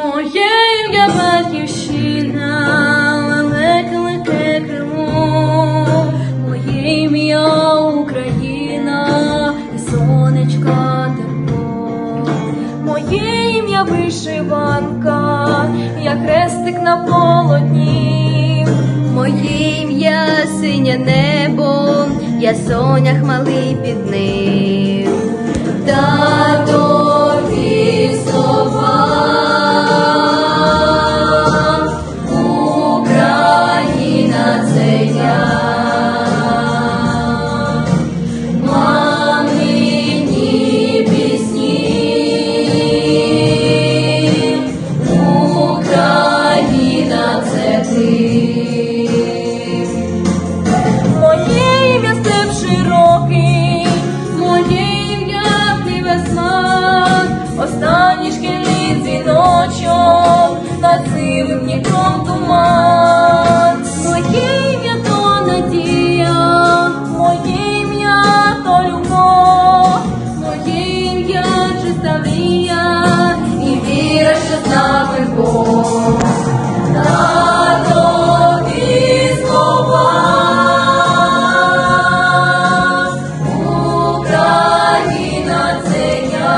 Моє ім'я Батьківщина, велике крило, моє ім'я Україна, і сонечка тепло. Моє ім'я вишиванка, я хрестик на полотні. Моє ім'я синє небо, я сонях малий під ним. Татові слова, Україна – це я. Мамині пісні, Україна – це ти. Моє ім'я степ широкий, моє ім'я ти весна, останній шкільний дзвіночок, над сивим Дніпром туман. Моє ім'я то надія, моє ім'я то любов, моє ім'я чиста мрія і віра, що з нами Бог. Татові слова, Україна – це я.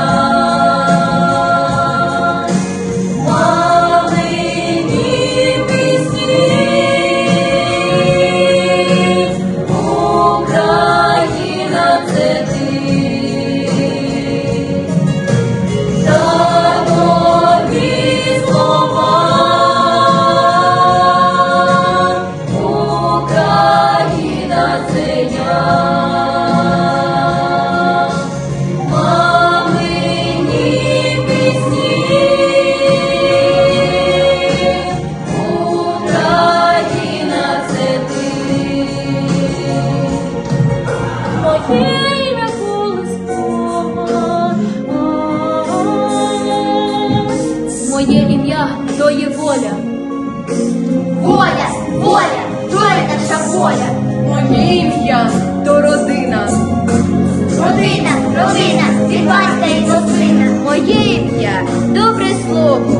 Мамині пісні, Україна – це ти. Татові слова, Україна – це я. Мамині пісні, Україна – це ти. Моє ім'я колискова, моє ім'я то є воля. Воля, воля, то є наша воля. Моє ім'я то родина. Родина, родина, від батька і до сина. Моє ім'я – добре слово.